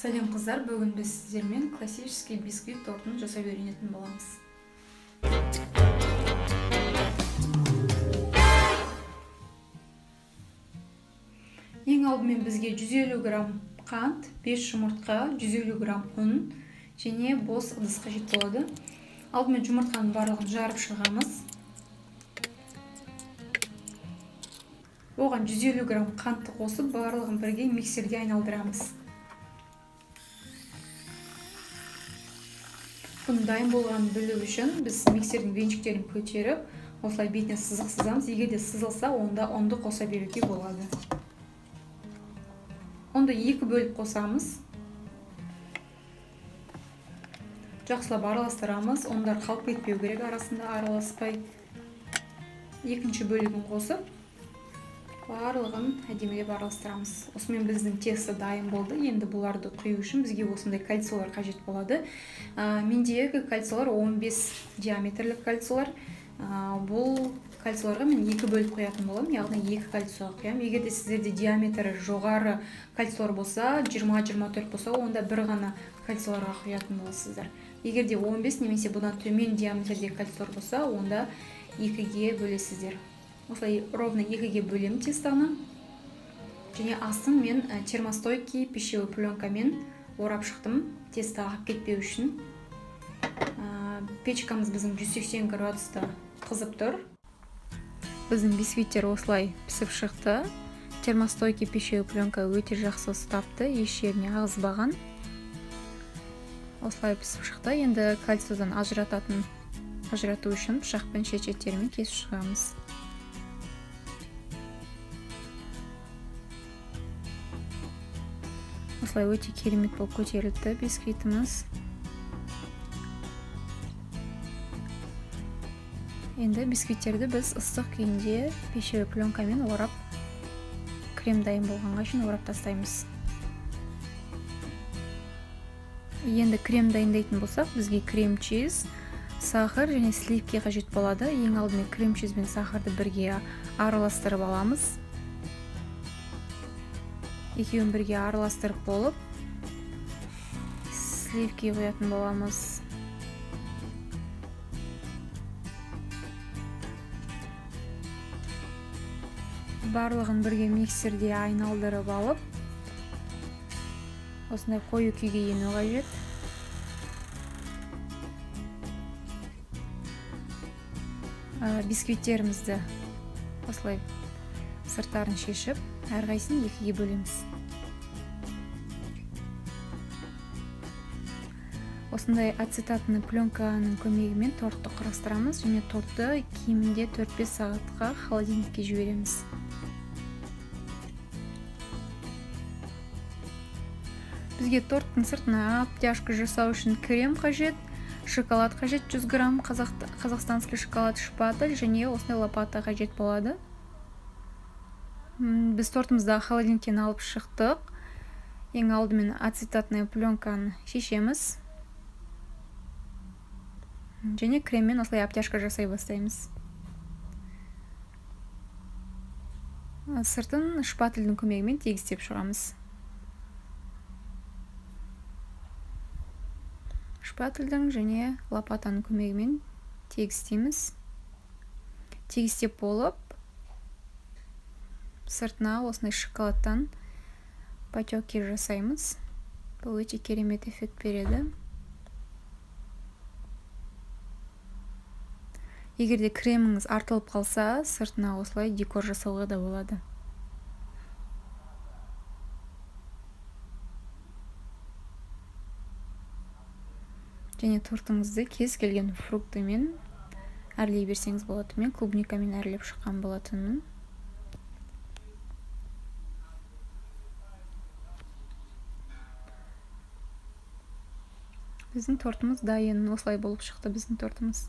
Сәлем қыздар, бүгін біз сіздермен классический бисквит тортын жасап үйренетін боламыз. Ең алдымен бізге 150 грамм қант, 5 жұмыртқа, 150 грамм ұн және бос ыдыс қажет болады. Алдымен жұмыртқаның барлығын жарып шығамыз. Оған 150 грамм қантты қосып, барлығын бірге миксерге айналдырамыз. Бұның дайын болғанын білу үшін біз миксердің венчиктерін көтеріп, осылай бетіне сызық сызамыз. Егер де сызылса, онда ұнды қоса беруге болады. Ұнды 2 бөліп қосамыз. Жақсылап араластырамыз. Ұндар қалып кетпеу керек, арасында араласпай. Екінші бөлігін қосып, барлығын әдемілеп араластырамыз. Осымен біздің тесто дайын болды. Енді бұларды құю үшін бізге осындай кольцолар қажет болады. Мендегі кольцолар 15 диаметрлік кольцолар. Бұл кольцоларға мен 2 бөліп қоятын боламын, яғни 2 кольцоға құямын. Егер де сіздерде диаметрі жоғары кольцолар болса, 20-24 болса, онда бір ғана кольцоларға құятын боласыздар. Егер де 15 немесе бұдан төмен диаметрде кольцолар болса, онда 2-ге бөлесіздер. Осылай ровно 2-ге бөлем тестаны. Және астын мен термостойкий пищевой пленкамен орап шықтым, тесто ағып кетпеу үшін. Печкамыз біздің 180 градуста қызып тұр. Біздің бисквиттер осылай пісіп шықты. Термостойкий пищевой пленка өте жақсы ұстапты, еш жеріне ағызбаған. Осылай пісіп шықты. Енді кольцодан ажырату үшін пышақпен шет-шеттерімен кесіп шығамыз. Осылай өте керемет болып көтерілді бисквитіміз. Енді бисквиттерді біз ыстық күйінде пищевой пленкамен орап, крем дайын болғанға шейін орап тастаймыз. Енді крем дайындайтын болсақ, бізге крем-чиз, сахар және сливки қажет болады. Ең алдымен крем-чиз бен сахарды бірге араластырып аламыз. Екеуін бірге араластырып болып, сливки құятын боламыз. Барлығын бірге миксерде айналдырып алып, осындай қою күйге ену қажет. Бисквиттерімізді осылай сырттарын шешіп, әрқайсысын 2-ге бөлеміз. Осындай ацетатный пленканың көмегімен тортты құрастырамыз және тортты кемінде 4-5 сағатқа холодильникке жібереміз. Бізге торттың сыртына обтяжка жасау үшін крем қажет, шоколад қажет, 100 грамм қазақстанский шоколад шпатель және осындай лопата қажет болады. Біз тортымызды холодильниктен алып шықтық. Ең алдымен ацетатный пленканы шешеміз. Және креммен осылай обтяжка жасай бастаймыз. Сыртын шпательдің көмегімен тегістеп шығамыз. Шпательдің және лопатаның көмегімен тегістейміз. Тегістеп болып, сыртына осындай шоколадтан потеки жасаймыз. Бұл өте керемет эффект береді. Егер де креміңіз артылып қалса, сыртына осылай декор жасауға да болады. Және тортыңызды кез келген фруктымен әрлей берсеңіз болады. Мен клубникамен әрлеп шыққан болатынмын. Біздің тортымыз дайын, осылай болып шықты біздің тортымыз.